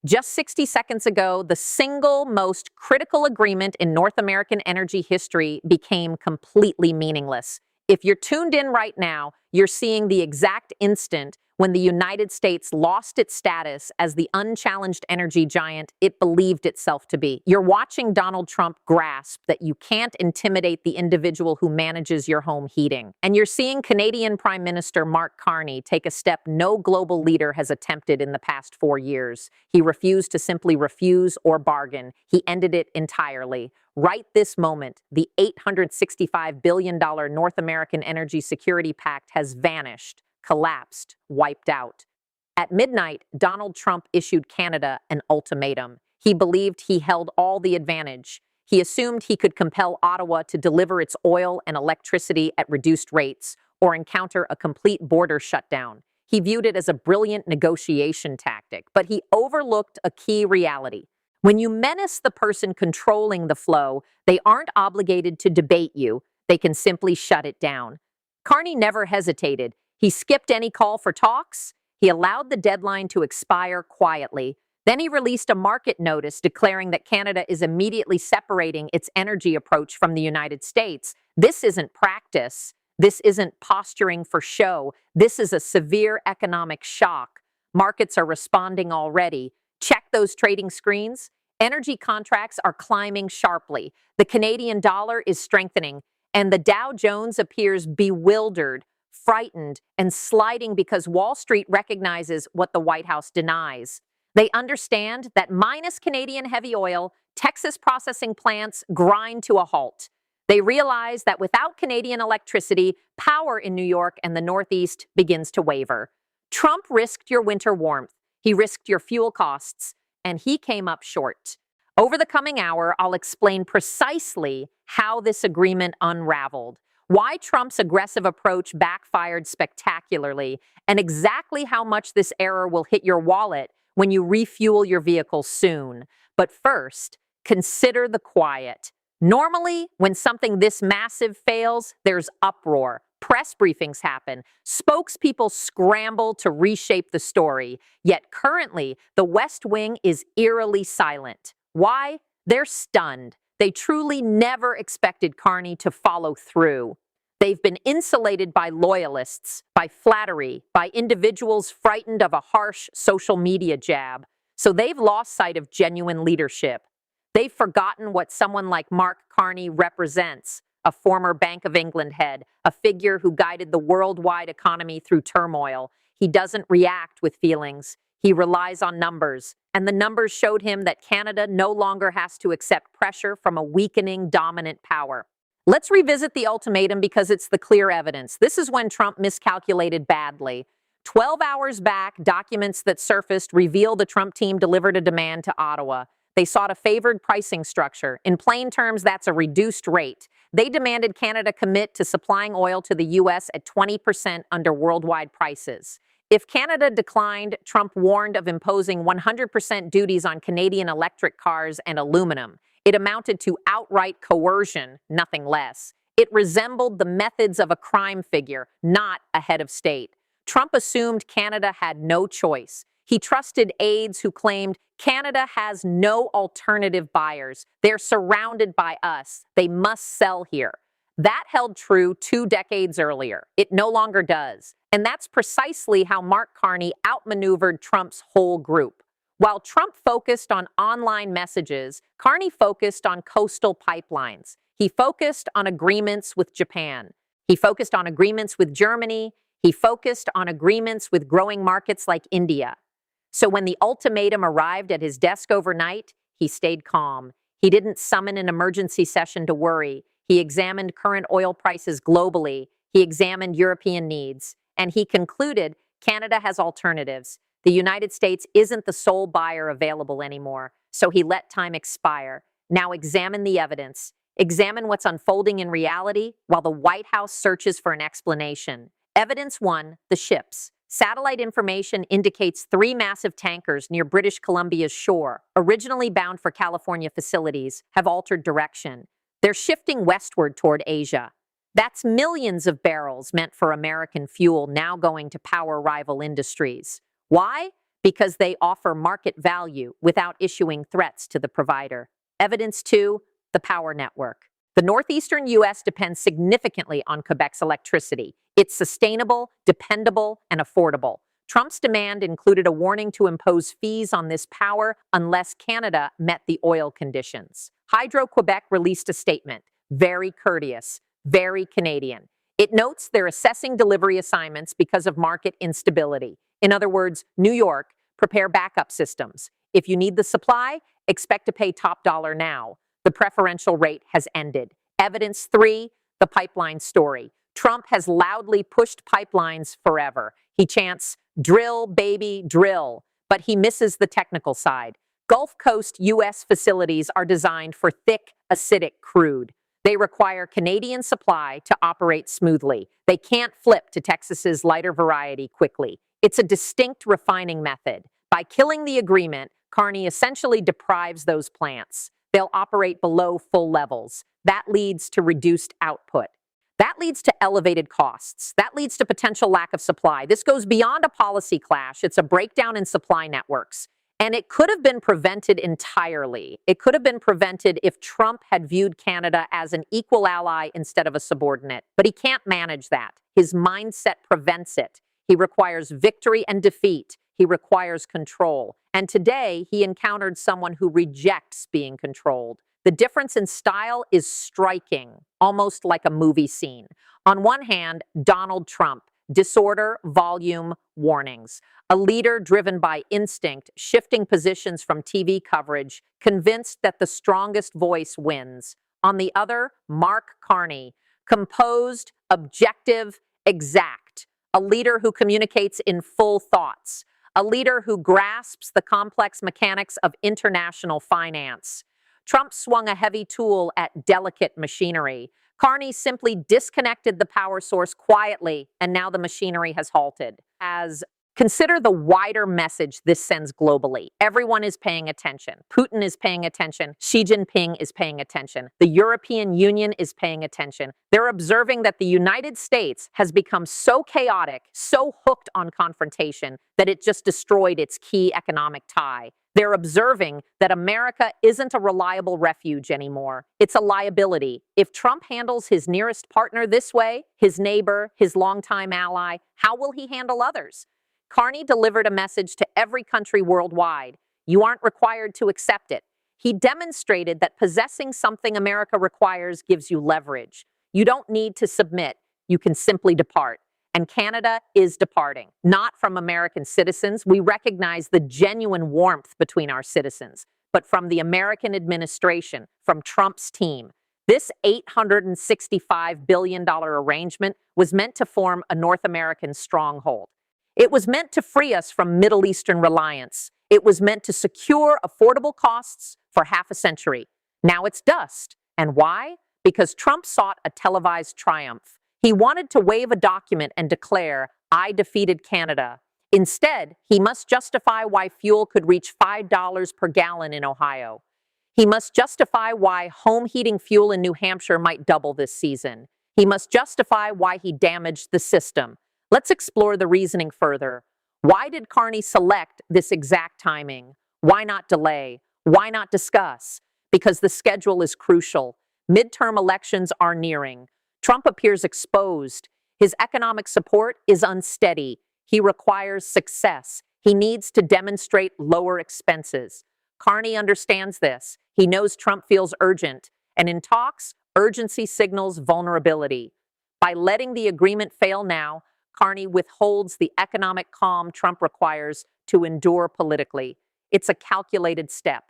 Just 60 seconds ago, the single most critical agreement in North American energy history became completely meaningless. If you're tuned in right now, you're seeing the exact instant when the United States lost its status as the unchallenged energy giant it believed itself to be. You're watching Donald Trump grasp that you can't intimidate the individual who manages your home heating. And you're seeing Canadian Prime Minister Mark Carney take a step no global leader has attempted in the past 4 years. He refused to simply refuse or bargain. He ended it entirely. Right this moment, the $865 billion North American Energy Security Pact has vanished, collapsed, wiped out. At midnight, Donald Trump issued Canada an ultimatum. He believed he held all the advantage. He assumed he could compel Ottawa to deliver its oil and electricity at reduced rates or encounter a complete border shutdown. He viewed it as a brilliant negotiation tactic, but he overlooked a key reality. When you menace the person controlling the flow, they aren't obligated to debate you. They can simply shut it down. Carney never hesitated. He skipped any call for talks. He allowed the deadline to expire quietly. Then he released a market notice declaring that Canada is immediately separating its energy approach from the United States. This isn't practice. This isn't posturing for show. This is a severe economic shock. Markets are responding already. Check those trading screens. Energy contracts are climbing sharply. The Canadian dollar is strengthening, and the Dow Jones appears bewildered, frightened, and sliding because Wall Street recognizes what the White House denies. They understand that minus Canadian heavy oil, Texas processing plants grind to a halt. They realize that without Canadian electricity, power in New York and the Northeast begins to waver. Trump risked your winter warmth. He risked your fuel costs, and he came up short. Over the coming hour, I'll explain precisely how this agreement unraveled, why Trump's aggressive approach backfired spectacularly, and exactly how much this error will hit your wallet when you refuel your vehicle soon. But first, consider the quiet. Normally, when something this massive fails, there's uproar. Press briefings happen. Spokespeople scramble to reshape the story. Yet currently, the West Wing is eerily silent. Why? They're stunned. They truly never expected Carney to follow through. They've been insulated by loyalists, by flattery, by individuals frightened of a harsh social media jab. So they've lost sight of genuine leadership. They've forgotten what someone like Mark Carney represents, a former Bank of England head, a figure who guided the worldwide economy through turmoil. He doesn't react with feelings. He relies on numbers. And the numbers showed him that Canada no longer has to accept pressure from a weakening dominant power. Let's revisit the ultimatum because it's the clear evidence. This is when Trump miscalculated badly. 12 hours back, documents that surfaced reveal the Trump team delivered a demand to Ottawa. They sought a favored pricing structure. In plain terms, that's a reduced rate. They demanded Canada commit to supplying oil to the U.S. at 20% under worldwide prices. If Canada declined, Trump warned of imposing 100% duties on Canadian electric cars and aluminum. It amounted to outright coercion, nothing less. It resembled the methods of a crime figure, not a head of state. Trump assumed Canada had no choice. He trusted aides who claimed Canada has no alternative buyers. They're surrounded by us. They must sell here. That held true 2 decades earlier. It no longer does. And that's precisely how Mark Carney outmaneuvered Trump's whole group. While Trump focused on online messages, Carney focused on coastal pipelines. He focused on agreements with Japan. He focused on agreements with Germany. He focused on agreements with growing markets like India. So when the ultimatum arrived at his desk overnight, he stayed calm. He didn't summon an emergency session to worry. He examined current oil prices globally. He examined European needs. And he concluded Canada has alternatives. The United States isn't the sole buyer available anymore, so he let time expire. Now examine the evidence. Examine what's unfolding in reality while the White House searches for an explanation. Evidence 1, the ships. Satellite information indicates 3 massive tankers near British Columbia's shore, originally bound for California facilities, have altered direction. They're shifting westward toward Asia. That's millions of barrels meant for American fuel now going to power rival industries. Why? because they offer market value without issuing threats to the provider. Evidence 2, the power network. The northeastern U.S. depends significantly on Quebec's electricity. It's sustainable, dependable, and affordable. Trump's demand included a warning to impose fees on this power unless Canada met the oil conditions. Hydro-Quebec released a statement, very courteous, very Canadian. It notes they're assessing delivery assignments because of market instability. In other words, New York, prepare backup systems. If you need the supply, expect to pay top dollar now. The preferential rate has ended. Evidence 3, the pipeline story. Trump has loudly pushed pipelines forever. He chants, drill, baby, drill, but he misses the technical side. Gulf Coast U.S. facilities are designed for thick, acidic crude. They require Canadian supply to operate smoothly. They can't flip to Texas's lighter variety quickly. It's a distinct refining method. By killing the agreement, Carney essentially deprives those plants. They'll operate below full levels. That leads to reduced output. That leads to elevated costs. That leads to potential lack of supply. This goes beyond a policy clash. It's a breakdown in supply networks. And it could have been prevented entirely. It could have been prevented if Trump had viewed Canada as an equal ally instead of a subordinate. But he can't manage that. His mindset prevents it. He requires victory and defeat. He requires control. And today, he encountered someone who rejects being controlled. The difference in style is striking, almost like a movie scene. On one hand, Donald Trump, disorder, volume, warnings. A leader driven by instinct, shifting positions from TV coverage, convinced that the strongest voice wins. On the other, Mark Carney, composed, objective, exact. A leader who communicates in full thoughts. A leader who grasps the complex mechanics of international finance. Trump swung a heavy tool at delicate machinery. Carney simply disconnected the power source quietly, and now the machinery has halted. Consider the wider message this sends globally. Everyone is paying attention. Putin is paying attention. Xi Jinping is paying attention. The European Union is paying attention. They're observing that the United States has become so chaotic, so hooked on confrontation, that it just destroyed its key economic tie. They're observing that America isn't a reliable refuge anymore. It's a liability. If Trump handles his nearest partner this way, his neighbor, his longtime ally, how will he handle others? Carney delivered a message to every country worldwide. You aren't required to accept it. He demonstrated that possessing something America requires gives you leverage. You don't need to submit. You can simply depart. And Canada is departing, not from American citizens. We recognize the genuine warmth between our citizens, but from the American administration, from Trump's team. This $865 billion arrangement was meant to form a North American stronghold. It was meant to free us from Middle Eastern reliance. It was meant to secure affordable costs for half a century. Now it's dust. And why? Because Trump sought a televised triumph. He wanted to wave a document and declare, I defeated Canada. Instead, he must justify why fuel could reach $5 per gallon in Ohio. He must justify why home heating fuel in New Hampshire might double this season. He must justify why he damaged the system. Let's explore the reasoning further. Why did Carney select this exact timing? Why not delay? Why not discuss? Because the schedule is crucial. Midterm elections are nearing. Trump appears exposed. His economic support is unsteady. He requires success. He needs to demonstrate lower expenses. Carney understands this. He knows Trump feels urgent. And in talks, urgency signals vulnerability. By letting the agreement fail now, Carney withholds the economic calm Trump requires to endure politically. It's a calculated step.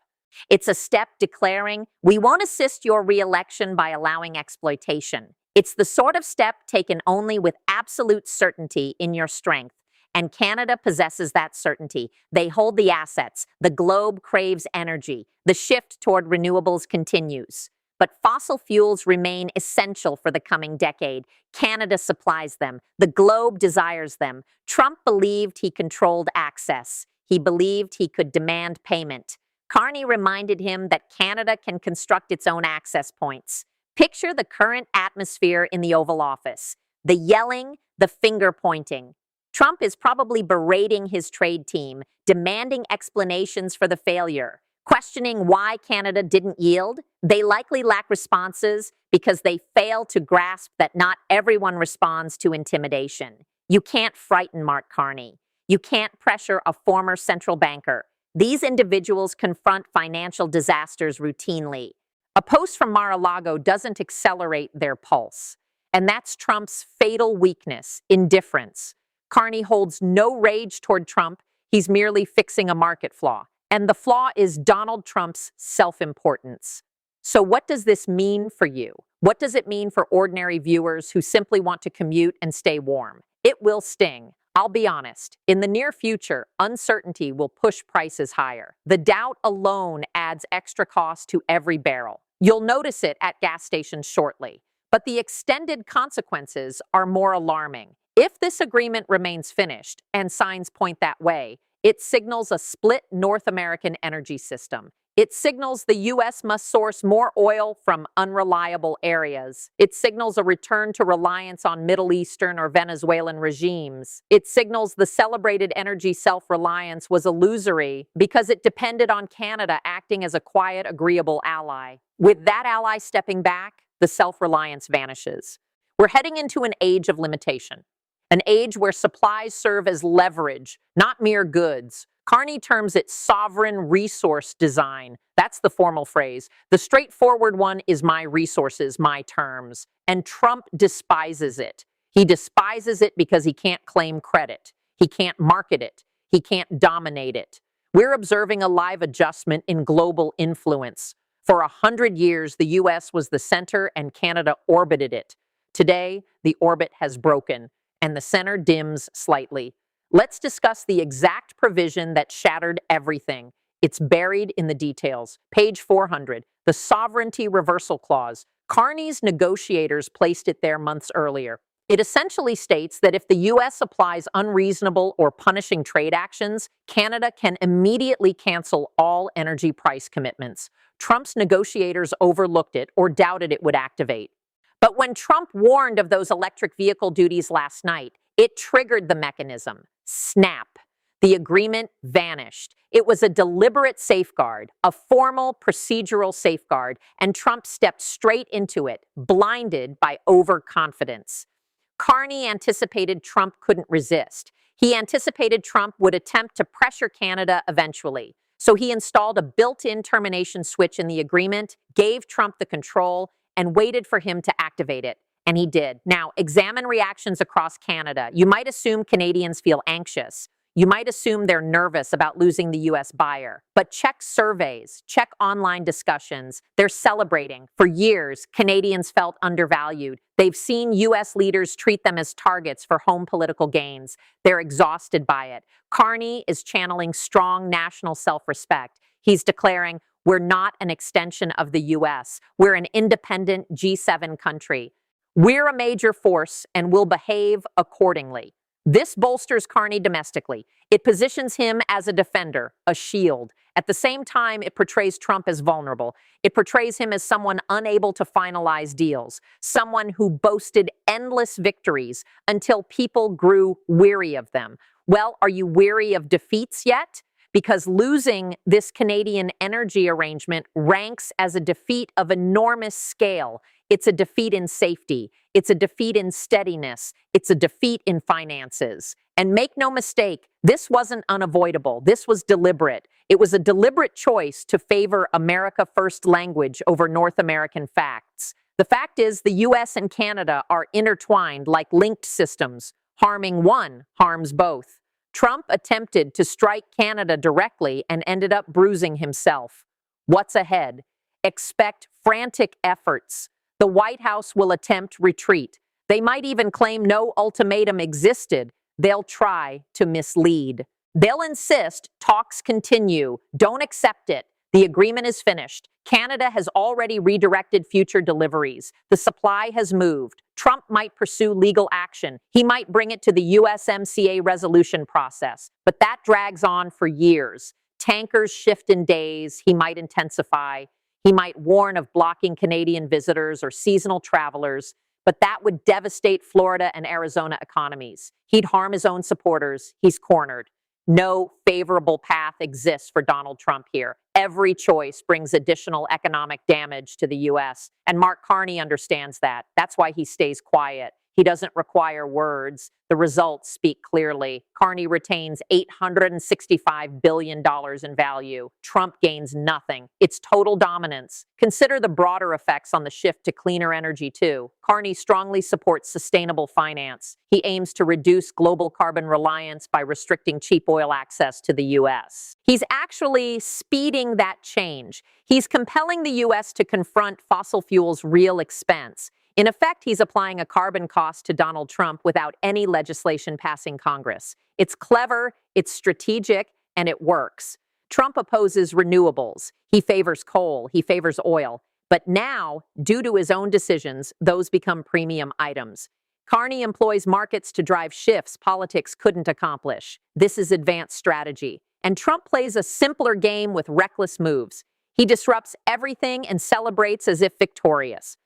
It's a step declaring, we won't assist your re-election by allowing exploitation. It's the sort of step taken only with absolute certainty in your strength. And Canada possesses that certainty. They hold the assets. The globe craves energy. The shift toward renewables continues. But fossil fuels remain essential for the coming decade. Canada supplies them. The globe desires them. Trump believed he controlled access. He believed he could demand payment. Carney reminded him that Canada can construct its own access points. Picture the current atmosphere in the Oval Office. The yelling, the finger pointing. Trump is probably berating his trade team, demanding explanations for the failure, questioning why Canada didn't yield. They likely lack responses because they fail to grasp that not everyone responds to intimidation. You can't frighten Mark Carney. You can't pressure a former central banker. These individuals confront financial disasters routinely. A post from Mar-a-Lago doesn't accelerate their pulse. And that's Trump's fatal weakness, indifference. Carney holds no rage toward Trump. He's merely fixing a market flaw. And the flaw is Donald Trump's self-importance. So what does this mean for you? What does it mean for ordinary viewers who simply want to commute and stay warm? It will sting. I'll be honest. In the near future, uncertainty will push prices higher. The doubt alone adds extra cost to every barrel. You'll notice it at gas stations shortly. But the extended consequences are more alarming. If this agreement remains finished, and signs point that way, it signals a split North American energy system. It signals the U.S. must source more oil from unreliable areas. It signals a return to reliance on Middle Eastern or Venezuelan regimes. It signals the celebrated energy self-reliance was illusory because it depended on Canada acting as a quiet, agreeable ally. With that ally stepping back, the self-reliance vanishes. We're heading into an age of limitation, an age where supplies serve as leverage, not mere goods. Carney terms it sovereign resource design. That's the formal phrase. The straightforward one is my resources, my terms. And Trump despises it. He despises it because he can't claim credit. He can't market it. He can't dominate it. We're observing a live adjustment in global influence. For 100 years, the U.S. was the center and Canada orbited it. Today, the orbit has broken and the center dims slightly. Let's discuss the exact provision that shattered everything. It's buried in the details. Page 400, the Sovereignty Reversal Clause. Carney's negotiators placed it there months earlier. It essentially states that if the U.S. applies unreasonable or punishing trade actions, Canada can immediately cancel all energy price commitments. Trump's negotiators overlooked it or doubted it would activate. But when Trump warned of those electric vehicle duties last night, it triggered the mechanism. Snap. The agreement vanished. It was a deliberate safeguard, a formal procedural safeguard, and Trump stepped straight into it, blinded by overconfidence. Carney anticipated Trump couldn't resist. He anticipated Trump would attempt to pressure Canada eventually. So he installed a built-in termination switch in the agreement, gave Trump the control, and waited for him to activate it. And he did. Now, examine reactions across Canada. You might assume Canadians feel anxious. You might assume they're nervous about losing the U.S. buyer. But check surveys, check online discussions. They're celebrating. For years, Canadians felt undervalued. They've seen U.S. leaders treat them as targets for home political gains. They're exhausted by it. Carney is channeling strong national self-respect. He's declaring, we're not an extension of the U.S. We're an independent G7 country. We're a major force and will behave accordingly. This bolsters Carney domestically. It positions him as a defender, a shield. At the same time, it portrays Trump as vulnerable. It portrays him as someone unable to finalize deals, someone who boasted endless victories until people grew weary of them. Well, are you weary of defeats yet? Because losing this Canadian energy arrangement ranks as a defeat of enormous scale. It's a defeat in safety. It's a defeat in steadiness. It's a defeat in finances. And make no mistake, this wasn't unavoidable. This was deliberate. It was a deliberate choice to favor America First language over North American facts. The fact is, the U.S. and Canada are intertwined like linked systems. Harming one harms both. Trump attempted to strike Canada directly and ended up bruising himself. What's ahead? Expect frantic efforts. The White House will attempt retreat. They might even claim no ultimatum existed. They'll try to mislead. They'll insist talks continue. Don't accept it. The agreement is finished. Canada has already redirected future deliveries. The supply has moved. Trump might pursue legal action. He might bring it to the USMCA resolution process. But that drags on for years. Tankers shift in days. He might intensify. He might warn of blocking Canadian visitors or seasonal travelers. but that would devastate Florida and Arizona economies. He'd harm his own supporters. He's cornered. No favorable path exists for Donald Trump here. Every choice brings additional economic damage to the U.S., and Mark Carney understands that. That's why he stays quiet. He doesn't require words. The results speak clearly. Carney retains $865 billion in value. Trump gains nothing. It's total dominance. Consider the broader effects on the shift to cleaner energy, too. Carney strongly supports sustainable finance. He aims to reduce global carbon reliance by restricting cheap oil access to the U.S. He's actually speeding that change. He's compelling the U.S. to confront fossil fuels' real expense. In effect, he's applying a carbon cost to Donald Trump without any legislation passing Congress. It's clever, it's strategic, and it works. Trump opposes renewables. He favors coal. He favors oil. But now, due to his own decisions, those become premium items. Carney employs markets to drive shifts politics couldn't accomplish. This is advanced strategy. And Trump plays a simpler game with reckless moves. He disrupts everything and celebrates as if victorious.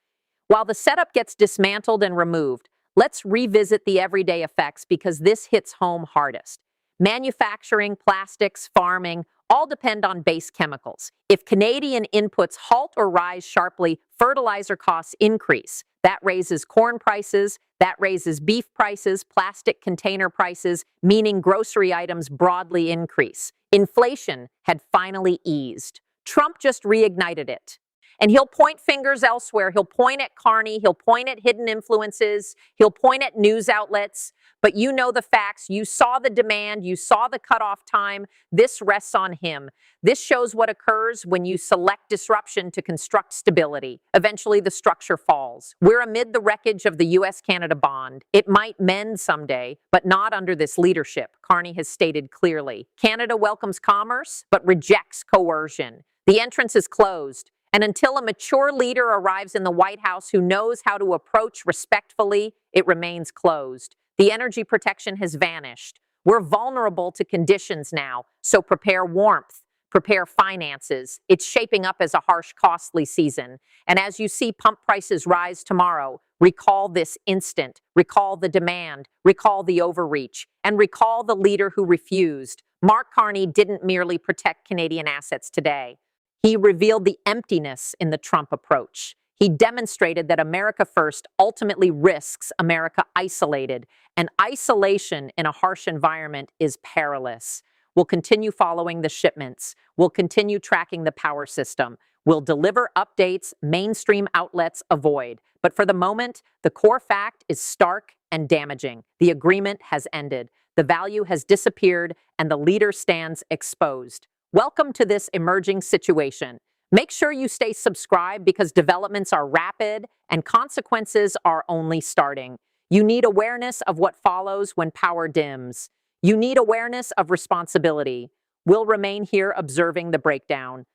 While the setup gets dismantled and removed, let's revisit the everyday effects because this hits home hardest. Manufacturing, plastics, farming, all depend on base chemicals. If Canadian inputs halt or rise sharply, fertilizer costs increase. That raises corn prices, that raises beef prices, plastic container prices, meaning grocery items broadly increase. Inflation had finally eased. Trump just reignited it. And he'll point fingers elsewhere. He'll point at Carney. He'll point at hidden influences. He'll point at news outlets. But you know the facts. You saw the demand. You saw the cutoff time. This rests on him. This shows what occurs when you select disruption to construct stability. Eventually, the structure falls. We're amid the wreckage of the U.S.-Canada bond. It might mend someday, but not under this leadership, Carney has stated clearly. Canada welcomes commerce, but rejects coercion. The entrance is closed. And until a mature leader arrives in the White House who knows how to approach respectfully, it remains closed. The energy protection has vanished. We're vulnerable to conditions now, so prepare warmth, prepare finances. It's shaping up as a harsh, costly season. And as you see pump prices rise tomorrow, recall this instant, recall the demand, recall the overreach, and recall the leader who refused. Mark Carney didn't merely protect Canadian assets today. He revealed the emptiness in the Trump approach. He demonstrated that America first ultimately risks America isolated, and isolation in a harsh environment is perilous. We'll continue following the shipments. We'll continue tracking the power system. We'll deliver updates mainstream outlets avoid. But for the moment, the core fact is stark and damaging. The agreement has ended. The value has disappeared, and the leader stands exposed. Welcome to this emerging situation. Make sure you stay subscribed because developments are rapid and consequences are only starting. You need awareness of what follows when power dims. You need awareness of responsibility. We'll remain here observing the breakdown.